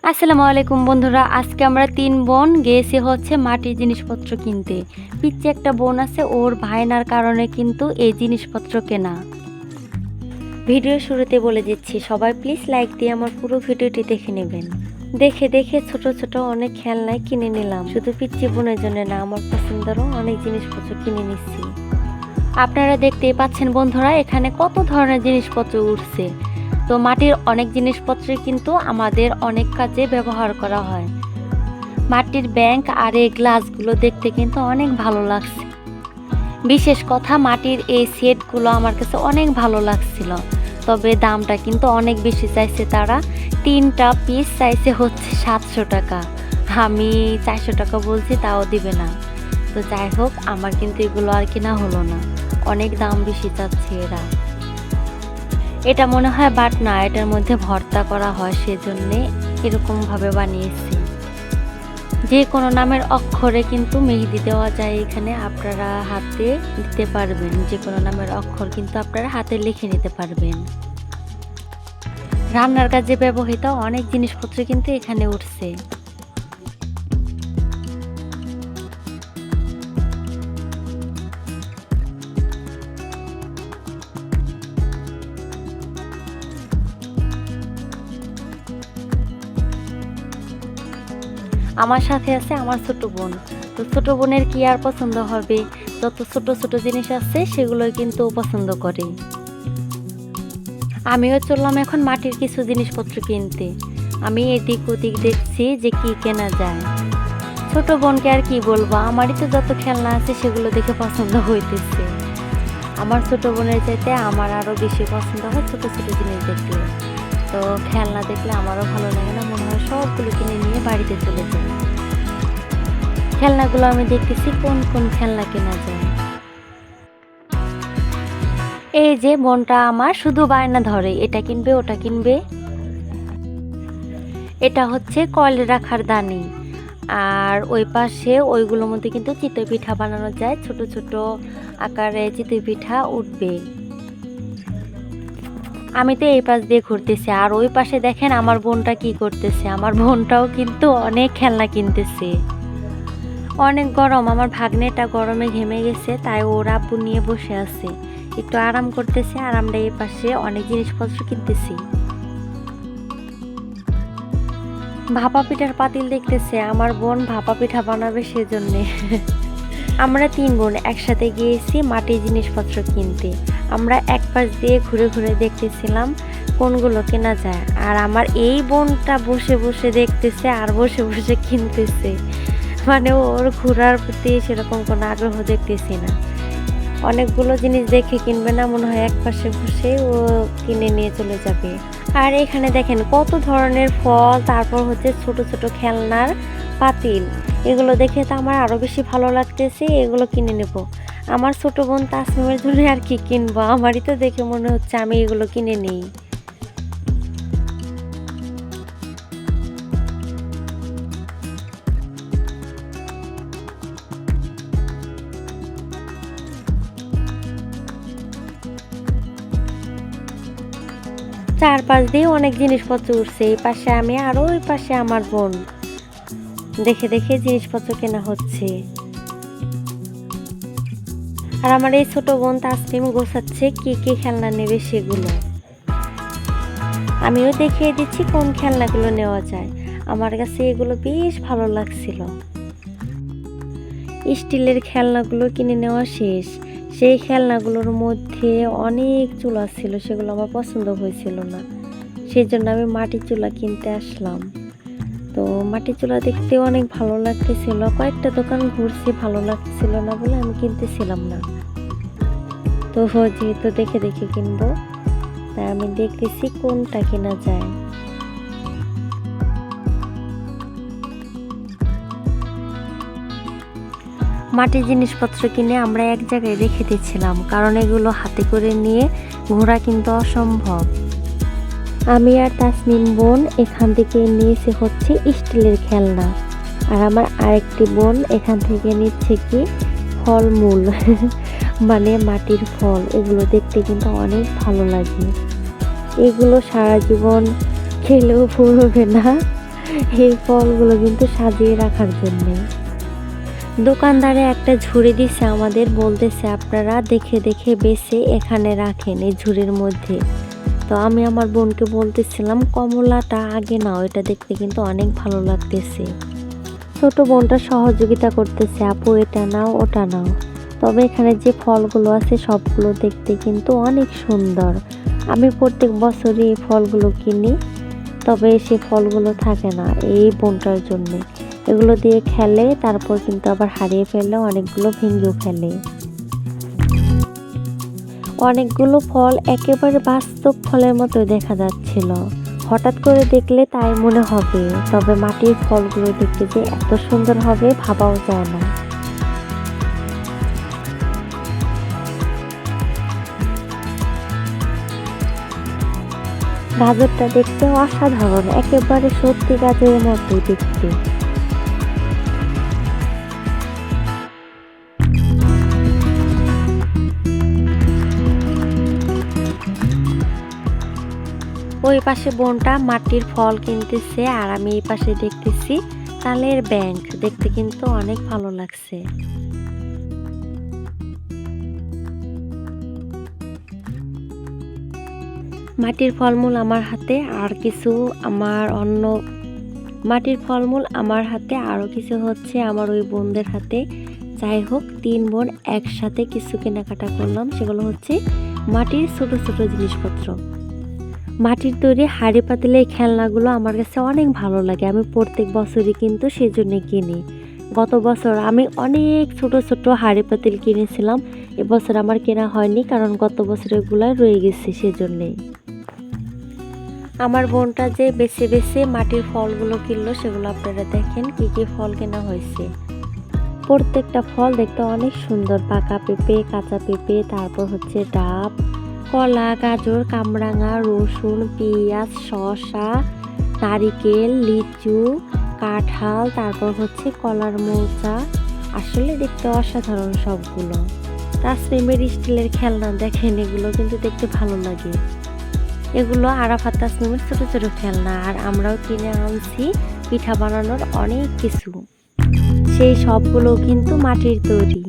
আসসালামু আলাইকুম বন্ধুরা, আজকে আমরা 3 বোন গিয়েছি হচ্ছে মাটির জিনিসপত্র কিনতে। পিচ্ছে একটা বোন আছে, ওর ভাইনার কারণে কিন্তু এই জিনিসপত্র কেনা। ভিডিও শুরুতে বলে দিচ্ছি, সবাই প্লিজ লাইক দিয়ে আমার পুরো ভিডিওটি দেখে নেবেন। দেখে দেখে ছোট ছোট অনেক খেলনাই কিনে নিলাম, শুধু পিচ্চি বোনের জন্য না, আমার পছন্দেরও অনেক জিনিসপত্র কিনে নিচ্ছি। আপনারা দেখতেই পাচ্ছেন বন্ধুরা, এখানে কত ধরনের জিনিসপত্র উঠছে। তো মাটির অনেক জিনিসপত্রই কিন্তু আমাদের অনেক কাজে ব্যবহার করা হয়। মাটির ব্যাংক আর এই গ্লাসগুলো দেখতে কিন্তু অনেক ভালো লাগছে। বিশেষ কথা, মাটির এই সেটগুলো আমার কাছে অনেক ভালো লাগছিল, তবে দামটা কিন্তু অনেক বেশি চাইছে তারা। 3টা পিস চাইছে হচ্ছে 700 টাকা। আমি 400 টাকা বলছি, তাও দিবে না। তো যাই হোক, আমার কিন্তু এগুলো আর কেনা হলো না, অনেক দাম বেশি চাচ্ছে এরা। এটা মনে হয় বাট না, এটার মধ্যে ভর্তা করা হয়, সেজন্যে এরকমভাবে বানিয়েছি। যে কোনো নামের অক্ষরে কিন্তু মেহেদি দেওয়া যায় এখানে, আপনারা হাতে দিতে পারবেন। যে কোনো নামের অক্ষর কিন্তু আপনারা হাতে লিখে নিতে পারবেন। রান্নার কাজে ব্যবহৃত অনেক জিনিসপত্র কিন্তু এখানে উঠছে। আমার সাথে আছে আমার ছোট বোন। তো ছোট বোনের কি আর পছন্দ হবে, যত ছোট ছোট জিনিস আছে সেগুলো কিন্তু পছন্দ করে। আমিও চললাম এখন মাটির কিছু জিনিসপত্র কিনতে। আমি এদিক ওদিক দেখছি যে কি কেনা যায়। ছোট বোনকে আর কি বলবো, আমারই তো যত খেলনা আছে সেগুলো দেখে পছন্দ হইতেছে। আমার ছোট বোনের চাইতে আমার আরো বেশি পছন্দ হয় ছোট ছোট জিনিস দেখলে। তো খেলনা দেখলে আমারও ভালো লাগে না, মনে হয় সবগুলো কিনে নিয়ে বাড়িতে চলে যাই। খেলনাগুলো আমি দেখতেছি কোন কোন খেলনা কেনা যায়। এই যে বোনটা আমার শুধু বায়না ধরে, এটা কিনবে ওটা কিনবে। এটা হচ্ছে কয়লা রাখার দানি, আর ওই পাশে ওইগুলোর মধ্যে কিন্তু চিতই পিঠা বানানো যায়, ছোট ছোট আকারে চিতই পিঠা উঠবে। আমি তো এই পাশ দিয়ে ঘুরতেছি, আর ওই পাশে দেখেন আমার বোনটা কি করতেছে। আমার বোনটাও কিন্তু অনেক খেলনা কিনতেছে। অনেক গরম, আমার ভাগ্নেটা গরমে ঘেমে গেছে, তাই ওর আব্বু নিয়ে বসে আছে, একটু আরাম করতেছে। আর আমরা এই পাশে অনেক জিনিসপত্র কিনতেছি। ভাপা পিঠার পাতিল দেখতেছে, আমার বোন ভাপা পিঠা বানাবে সেজন্যে। আমরা 3 বোন একসাথে গিয়েছি মাটির জিনিসপত্র কিনতে। আমরা এক পাশ দিয়ে ঘুরে ঘুরে দেখতেছিলাম কোনগুলো কেনা যায়, আর আমার এই বোনটা বসে বসে দেখতেছে আর বসে বসে কিনতেছে। মানে ওর ঘোরার প্রতি সেরকম কোনো আগ্রহ দেখতেছি না। অনেকগুলো জিনিস দেখে কিনবে না, মনে হয় এক পাশে বসে ও কিনে নিয়ে চলে যাবে। আর এখানে দেখেন কত ধরনের ফল, তারপর হচ্ছে ছোট ছোট খেলনার পাতিল। এগুলো দেখে তো আমার আরো বেশি ভালো লাগতেছে, এগুলো কিনে নেব। আমার ছোট বোন তাসনিমের জন্য আর কি কিনবো, আমারই তো দেখে মনে হচ্ছে আমি এগুলো কিনে নিই। চারপাশ দিয়ে অনেক জিনিসপত্র উঠছে, এই পাশে আমি আর ওই পাশে আমার বোন। দেখে দেখে জিনিসপত্র কেনা হচ্ছে। আর আমার এই ছোট বোন তাসনিম গোছাচ্ছে কি কি খেলনা নেবে সেগুলো। আমিও দেখিয়ে দিচ্ছি কোন খেলনাগুলো নেওয়া যায়। আমার কাছে এগুলো বেশ ভালো লাগছিল। স্টিলের খেলনাগুলো কিনে নেওয়া শেষ। সেই খেলনাগুলোর মধ্যে অনেক চুলা ছিল, সেগুলো আমার পছন্দ হয়েছিল না, সেই জন্য আমি মাটির চুলা কিনতে আসলাম। তো মাটির চুলা দেখতে অনেক ভালো লাগতেছিল, কয়েকটা দোকান ঘুরছি, ভালো লাগতেছিল না বলে আমি কিনতেছিলাম না। তো যেহেতু দেখে দেখে কিনবো, তাই আমি দেখতেছি কোনটা কেনা যায়। মাটির জিনিসপত্র কিনে আমরা এক জায়গায় রেখে দিচ্ছিলাম, কারণ এগুলো হাতে করে নিয়ে ঘোরা কিন্তু অসম্ভব। আমি আর তাসনিম বোন এখান থেকে নিয়েছে হচ্ছে স্টিলের খেলনা, আর আমার আরেকটি বোন এখান থেকে নিচ্ছে কি ফলমূল। মানে মাটির ফল, এগুলো দেখতে কিন্তু অনেক ভালো লাগে। এগুলো সারা জীবন খেলেও ফুরবে না, এই ফলগুলো কিন্তু সাজিয়ে রাখার জন্যে। দোকানদারে একটা ঝুড়ি দিছে আমাদের, বলতেছে আপনারা দেখে দেখে বেছে এখানে রাখেন এই ঝুড়ির মধ্যে। তো আমি আমার বোনকে বলতেছিলাম কমলাটা আগে নাও, এটা দেখতে কিন্তু অনেক ভালো লাগতেছে। ছোট বোনটা সহযোগিতা করতেছে, আপু এটা নাও ওটা নাও। তবে এখানে যে ফলগুলো আছে সবগুলো দেখতে কিন্তু অনেক সুন্দর। আমি প্রত্যেক বছরই এই ফলগুলো কিনি, তবে সে ফলগুলো থাকে না এই বোনটার জন্যে। এগুলো দিয়ে খেলে, তারপর কিন্তু আবার হারিয়ে ফেললে, অনেকগুলো ভেঙেও ফেলে। অনেকগুলো ফল একেবারে বাস্তব ফলের মতো দেখা যাচ্ছিল। হঠাৎ করে দেখলে তাই মনে হবে, তবে মাটির ফলগুলো দেখতে যে এত সুন্দর হবে ভাবাও যায় না। গাজরটা দেখতে অসাধারণ, একেবারে সত্যি গাজরের মতোই দেখতে। ওই পাশে বোনটা মাটির ফল কিনতেছে, আর আমি এই পাশে দেখতেছি তালের ব্যাংক, দেখতে কিন্তু অনেক ভালো লাগছে। মাটির ফলমূল আমার হাতে, আর কিছু আমার অন্য মাটির ফলমূল আমার হাতে, আরও কিছু হচ্ছে আমার ওই বোনদের হাতে। যাই হোক, 3 বোন একসাথে কিছু কেনাকাটা করলাম, সেগুলো হচ্ছে মাটির ছোট ছোট জিনিসপত্র। মাটির তৈরি হাঁড়ি পাতিলের খেলনাগুলো আমার কাছে অনেক ভালো লাগে, আমি প্রত্যেক বছরই কিন্তু সেজন্য কিনি। গত বছর আমি অনেক ছোট ছোট হাঁড়ি পাতিল কিনেছিলাম, এবছর আমার কেনা হয়নি, কারণ গত বছর এগুলো রয়ে গেছে সেজন্যেই। আমার বোনটা যে বেছে বেছে মাটির ফলগুলো কিনলো, সেগুলো আপনারা দেখেন কি কি ফল কেনা হয়েছে। প্রত্যেকটা ফল দেখতে অনেক সুন্দর, পাকা পেঁপে, কাঁচা পেঁপে, তারপর হচ্ছে ডাব, কলা, গাজর, কামরাঙা, রসুন, পেঁয়াজ, শসা, নারিকেল, লিচু, কাঁঠাল, তারপর হচ্ছে কলার মোচা। আসলে দেখতে অসাধারণ সবগুলো। তাসনিমের স্টিলের খেলনা দেখেন, এগুলো কিন্তু দেখতে ভালো লাগে। এগুলো আরাফাত তাসনিমের ছোট ছোট খেলনা, আর আমরাও কিনে আনছি পিঠা বানানোর অনেক কিছু। সেই সবগুলো কিন্তু মাটির তৈরি।